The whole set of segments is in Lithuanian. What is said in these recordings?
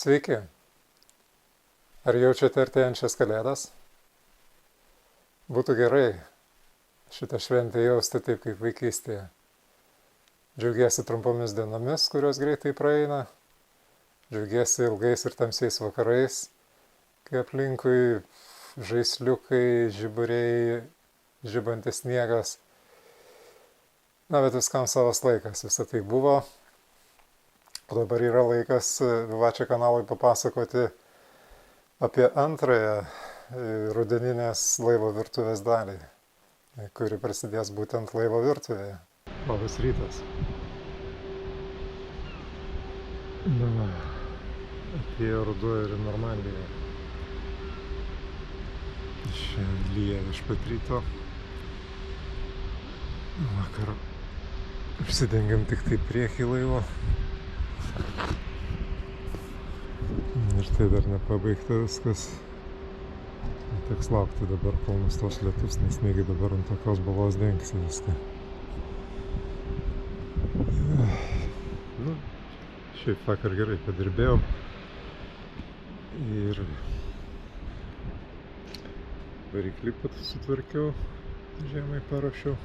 Sveiki! Ar jaučiate artėjančias kalėdas? Būtų gerai šitą šventę jausti taip kaip vaikystėje. Džiaugiesi trumpomis dienomis, kurios greitai praeina. Džiaugiesi ilgais ir tamsiais vakarais, kai aplinkui žaisliukai, žiburiai, žibantis sniegas. Na, bet viskam savas laikas, visą tai buvo. O dabar yra laikas Vivače kanalui papasakoti apie antrąją rudeninės laivo virtuvės dalį, kuri prasidės būtent laivo virtuvėje. Labas rytas. Na, atėjo ruduo ir Normandija. Šiandien lyja iš pat ryto. Vakar užsidengiam tik tai priekį laivo. Ir tai dar nepabaigta viskas. Teks laukti dabar, kol nustos lietus, nes negi dabar ant tokios balos dengsi viską. Nu, šiaip vakar gerai padirbėjau. Ir variklį pat sutvarkiau, žiemai paruošiau.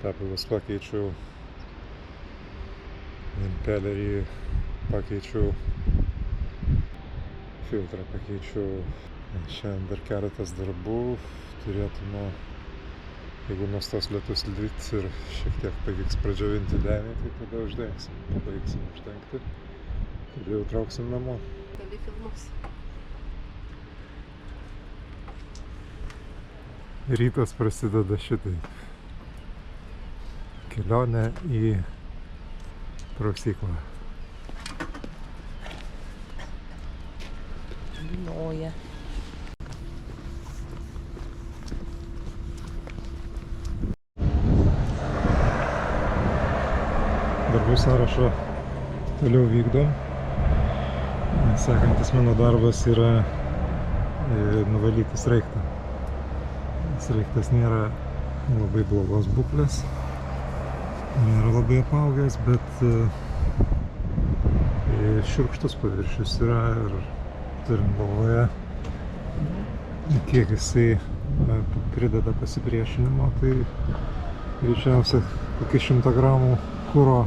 Tepalus pakeičiau, impelerį pakeičiau, filtrą pakeičiau. Šiandien dar keletas darbų turėtume, jeigu nustos lietus lyt ir šiek tiek pavyks pradžiovinti denį, tai tada uždengsim. Pabaigsim uždengti, tada jau trauksim namo. Gali filmus. Rytas prasideda šitaip. Kelionė į prausyklą. Lynoja. Darbų sąrašą toliau vykdom. Sekantis mano darbas yra nuvalyti sraigtą. Sraigtas nėra labai blogos būklės, nėra labai apaugęs, bet šiurkštus paviršius yra ir turint galvoje, kiek jisai prideda pasipriešinimo, tai greičiausia kokį 100 gramų kuro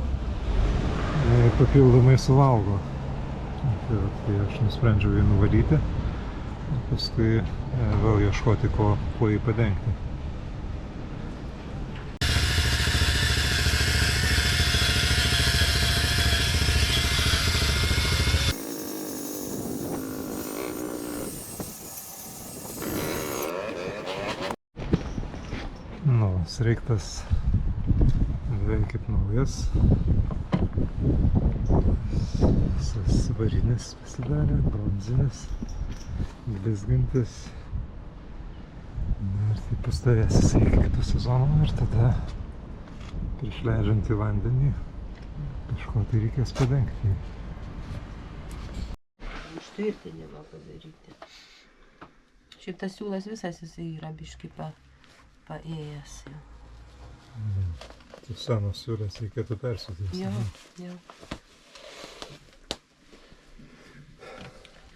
papildomai suvalgo. Tai aš nusprendžiau jį nuvalyti ir paskui vėl ieškoti, kuo jį padengti. Nu, sraigtas beveik kaip naujas. Visas varinis pasidarė, bronzinis, blizgantis. Ir tai pastovės jisai iki kitų sezonų ir tada prieš leidžiant į vandenį kažko tai reikės padengti. Užtvirtinimą padaryti. Šiaip tas siūlas visas jisai yra biškai paėjęs jau. Tas senos siūlės reikėtų persudėti. Jo.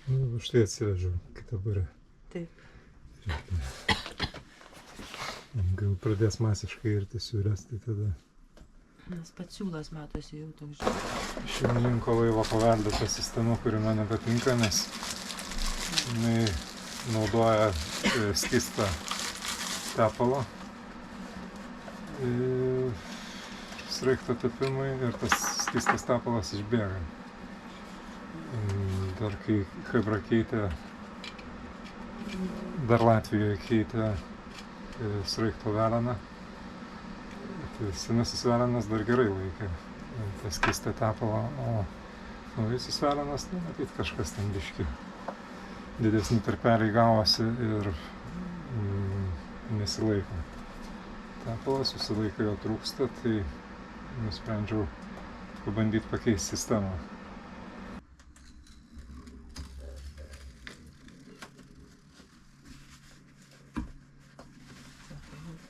Nu, štai atsivežiau kitą burę. Taip. Gal pradės masiškai irti siūlės, tai tada... Nes pats siūlas matosi jau toks. Šeimininko laivo paveldėta sistema, kuri man nepatinka, nes jinai naudoja skystą tepalą sraigto tepimui ir tas skystas tepalas išbėga. Dar kai Chebra keitė, dar Latvijoje keitė sraigto veleną, tai senasis velenas dar gerai laikė tą skystą tepalą, o naujasis velenas, tai matyt kažkas ten biškį didesni tarpeliai gavosi ir nesilaiko. Tepalas visą laiką jo trūksta, tai nusprendžiau pabandyti pakeisti sistemą.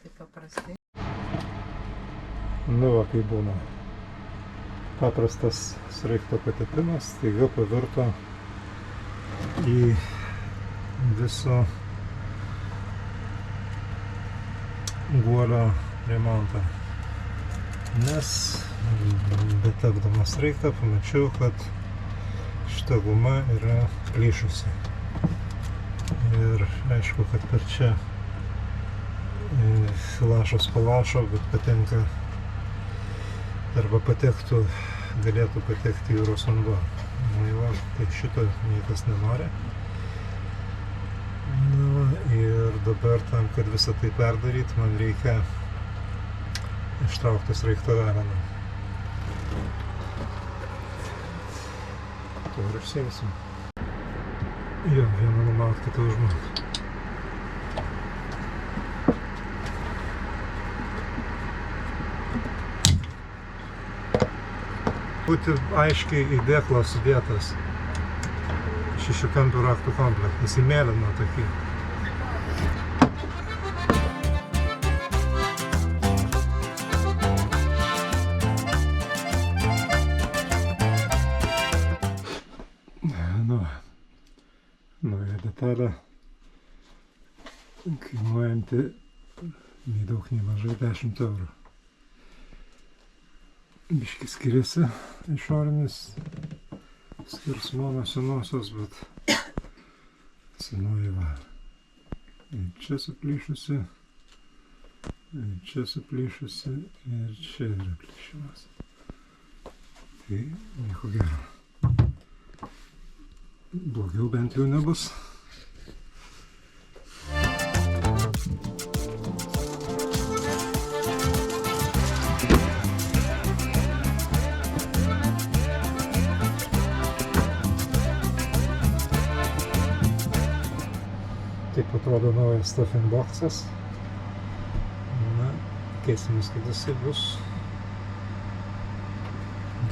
Taip paprastai. Nu, va, kai būna paprastas sraigto patepimas, staiga pavirto į viso guolio remontą. Nes betepdamas sraigtą pamačiau, kad šita guma yra plyšusi. Ir aišku, kad per čia lašas po lašo, bet patenka arba galėtų patekti jūros vanduo. Tai šito niekas nenori. Ir dabar tam, kad visą tai perdaryti, man reikia ištraukti sraigto veleną. To ir užsiimsim. Jo, vieną numaut, kitą užmaut. Būti aiškiai į dėklą sudėtas šešiakampių raktų komplektas, į mėlyną tokį. Nauja detalė, kainuojanti nei daug nei mažai 10 eurų. Biški skiriasi išorinis skersmuo nuo senosios, bet senoji va. Čia suplyšusi, čia suplyšusi ir čia yra plyšimas. Tai nieko gero. Blogiau bent jau nebus. Taip atrodo naujas stuffing boxas. Na, tikėsimės, kad jisai bus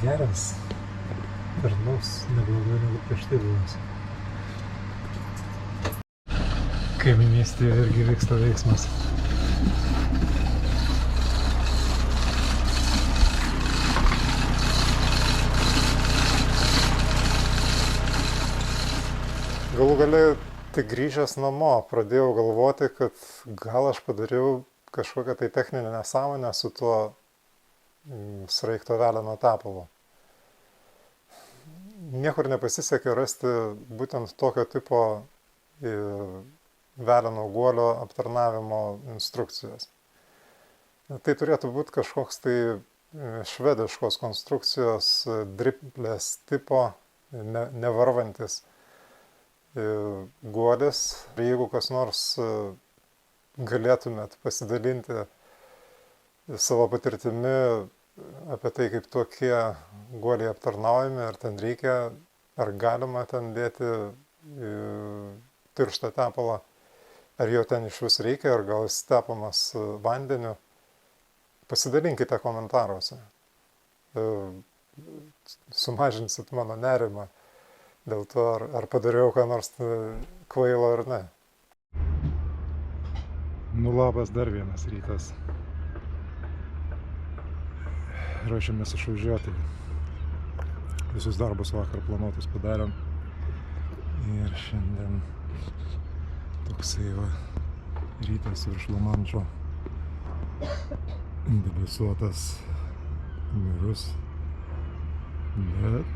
geras. Tarnaus neblogai negu prieš tai buvęs. Kaiminystėje irgi vyksta veiksmas. Galų gale tik grįžęs namo pradėjau galvoti, kad gal aš padariau kažkokią tai techninę nesąmonę su tuo sraigto veleno tepalu. Niekur nepasisekė rasti būtent tokio tipo veleno guolio aptarnavimo instrukcijos. Tai turėtų būti kažkoks tai švediškos konstrukcijos driplės tipo, nevarvantis guolis. Jeigu kas nors galėtumėt pasidalinti savo patirtimi apie tai, kaip tokie guoliai aptarnaujami, ar ten reikia, ar galima ten dėti tirštą tepalą, ar jo ten iš vis reikia, ar gal jis tepamas vandeniu. Pasidalinkite komentaruose. Sumažinsit mano nerimą dėl to, ar padariau ką nors kvailo ar ne. Nu labas, dar vienas rytas. Ruošiamės išvažiuoti. Visus darbus vakar planuotus padarėm. Ir šiandien toksai va rytas virš Lamanšo. Debesuotas, niūrus. Bet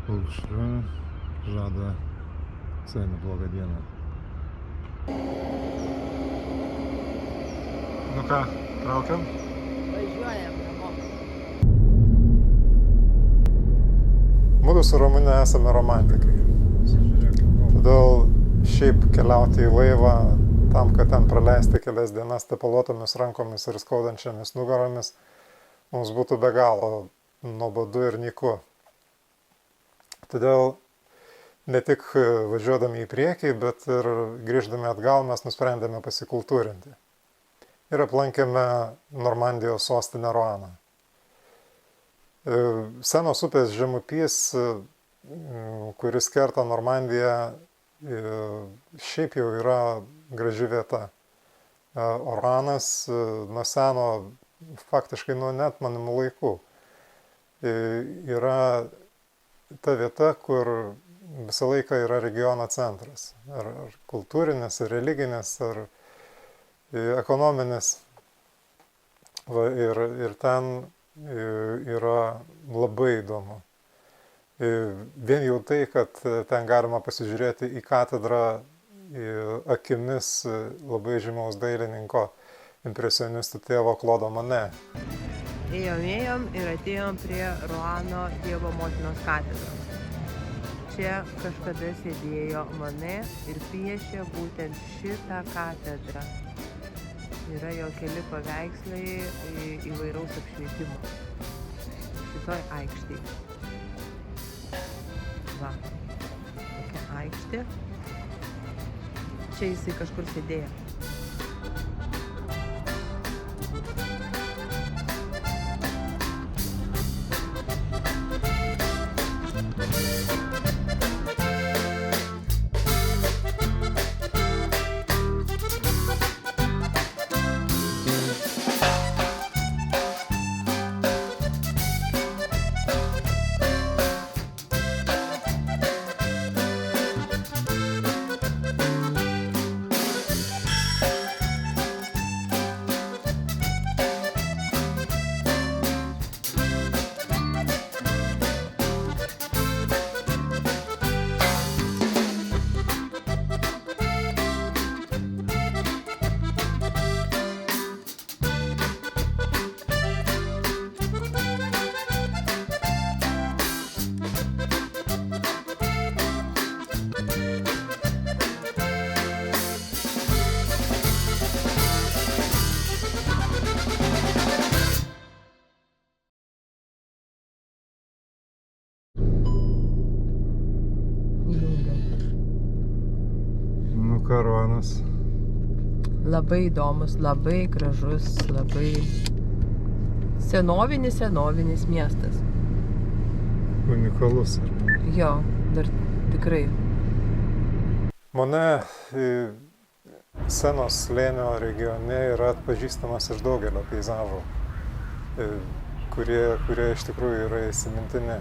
aušra žada visai neblogą dieną. Nu ką, traukiam? Važiuojam namo. Mudu su Ramune esame romantikai. Todėl šiaip keliauti į laivą tam, kad ten praleisti kelias dienas tepaluotomis rankomis ir skaudančiamis nugaromis, mums būtų be galo nuobodu ir nyku. Todėl ne tik važiuodami į priekį, bet ir grįždami atgal mes nusprendėme pasikultūrinti. Ir aplankėme Normandijos sostinę Roaną. Senos upės žemupys, kuris kerta Normandiją, šiaip jau yra graži vieta. O Roanas nuo seno, faktiškai nuo neatmenamų laikų, yra ta vieta, kur visą laiką yra regiono centras. Ar kultūrinis, ar religinis, ar ekonominis. Va, ir ten yra labai įdomu. Vien jau tai, kad ten galima pasižiūrėti į katedrą akimis labai žymaus dailininko, impresionistų tėvo Klodo Mane. Ėjom ir atėjom prie Ruano Dievo motinos katedros. Čia kažkada sėdėjo Mane ir piešė būtent šitą katedrą. Yra jo keli paveikslai įvairaus apšvietimo. Šitoj aikštėje. Va, tokia aikštė. Čia jisai kažkur sėdėjo. Ruanas. Labai įdomus, labai gražus, labai senovinis miestas. Unikalus. Jo, dar tikrai. Mane Senos slėnio regione yra atpažįstamas iš daugelio peizažų, kurie iš tikrųjų yra įsimintini.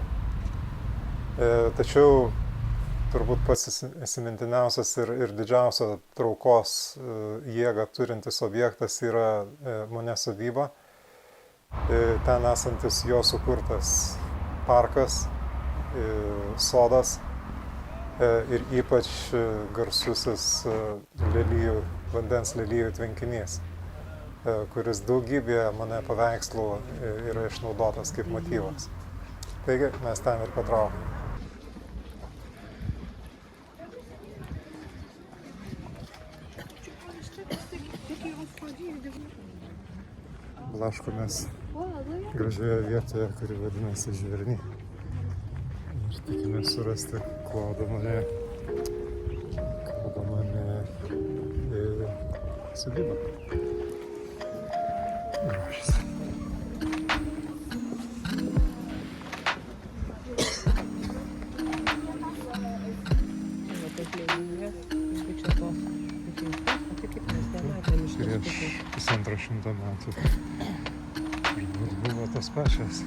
Tačiau turbūt pats įsimintiniausias ir didžiausia traukos jėgą turintis objektas yra Mane sodyba. Ten esantis jo sukurtas parkas, sodas ir ypač garsusis vandens lelijų tvenkinys, kuris daugybėje Mane paveikslų yra išnaudotas kaip motyvas. Taigi mes ten ir patraukėme. Blaškomės gražioje vietoje, kuri vadinasi Žverny. Ir tikimės surasti Klodo Mane sodybą. Grožis. Prieš 150 metų. Turbūt buvo tas pačias.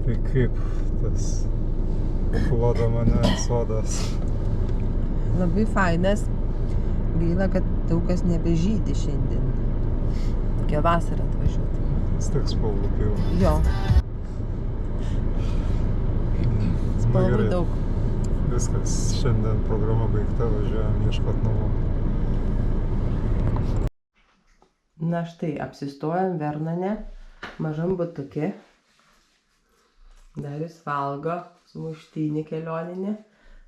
Tai kaip tas Klodo Mane sodas? Labai fainas. gaila, kad daug kas nebežydi šiandien. Kokia vasara atvažiuoti. Steks spalvų pilna. Jo, Na spalvų gerai, daug. viskas, šiandien programa baigta, važiuojam ieškot namų. Na štai, apsistojom Vernone, mažam butuke. Darius valgo sumuštinį kelioninį.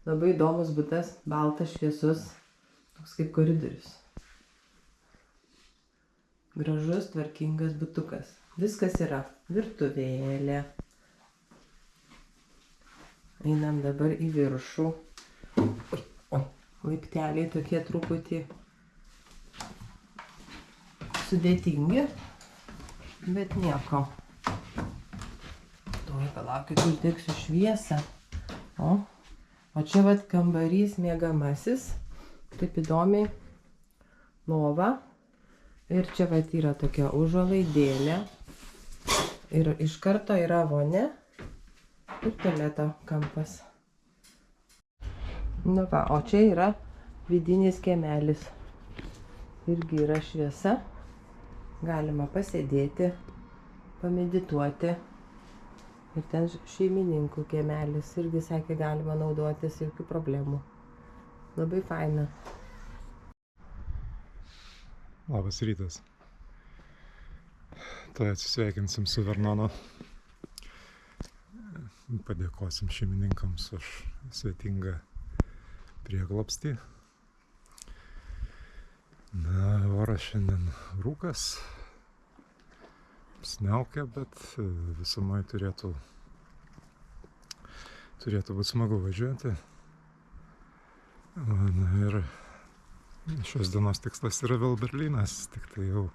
Labai įdomus butas, baltas, šviesus, toks kaip koridorius. Gražus, tvarkingas butukas. Viskas yra. Virtuvėlė. Einam dabar į viršų. Oi, laipteliai tokie truputį sudėtingi, bet nieko. Tuoj palaukit, uždegsiu šviesą. O čia vat kambarys miegamasis, taip įdomiai, lova. Ir čia vat yra tokia užuolaidėlė. Ir iš karto yra vonia ir tualeto kampas. Nu va, o čia yra vidinis kiemelis. Irgi yra šviesa. Galima pasėdėti, pamedituoti. Ir ten šeimininkų kiemelis. Irgi sakė, galima naudotis, jokių problemų. Labai faina. Labas rytas. Tai atsisveikinsim su Vernonu. Padėkosim šeimininkams už svetingą prieglobstį. Na, oras šiandien rūkas. Sniaukia, bet visumai turėtų būti smagu važiuoti. Na ir šios dienos tikslas yra vėl Berlynas, tik tai jau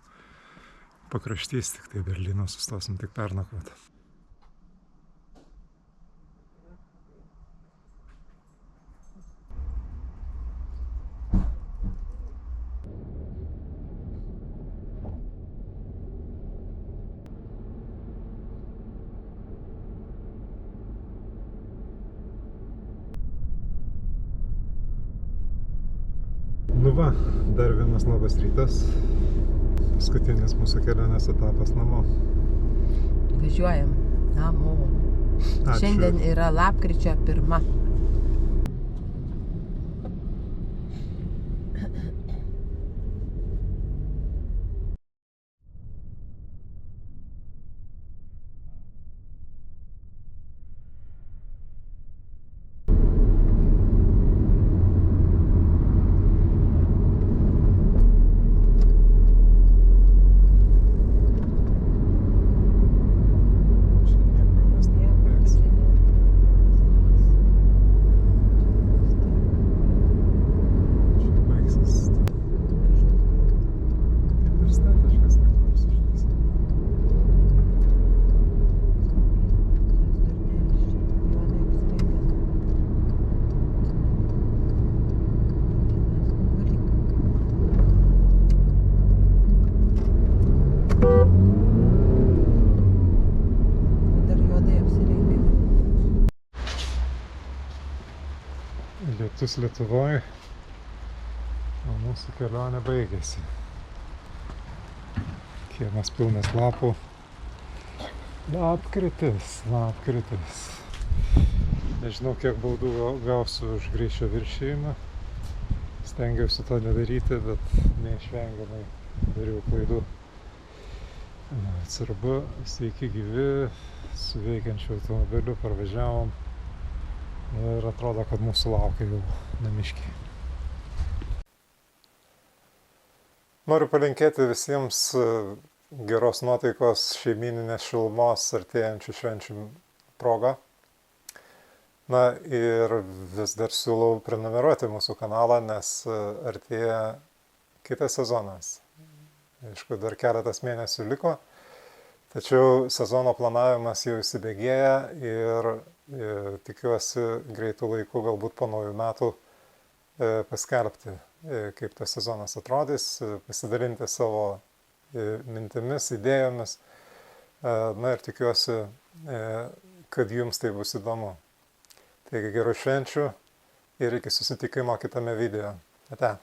pakraštys, tik tai Berlyno sustosim tik pernakvoti. Nu va, dar vienas labas rytas. Paskutinis mūsų kelionės etapas namo. Važiuojam namo. Ačiū. Šiandien yra lapkričio 1. Lietus Lietuvoje, o mūsų kelionė baigėsi. Kiemas pilnas lapų. Lapkritis. Nežinau, kiek baudų gausiu už greičio viršijimą. Stengiausi to nedaryti, bet neišvengiamai dariau klaidų. Atsarbu, sveiki gyvi, su veikiančiu automobiliu parvažiavom. Ir atrodo, kad mūsų laukia jau namiškiai. Noriu palinkėti visiems geros nuotaikos, šeimyninės šilumos, artėjančių švenčių proga. Na ir vis dar siūlau prenumeruoti mūsų kanalą, nes artėja kitas sezonas. Aišku, dar keletas mėnesių liko, tačiau sezono planavimas jau įsibėgėja ir tikiuosi greitų laikų, galbūt po naujų metų, paskelbti, kaip tas sezonas atrodys, pasidalinti savo mintimis, idėjomis. Na ir tikiuosi, kad jums tai bus įdomu. Taigi gerų švenčių ir iki susitikimo kitame video. Ate.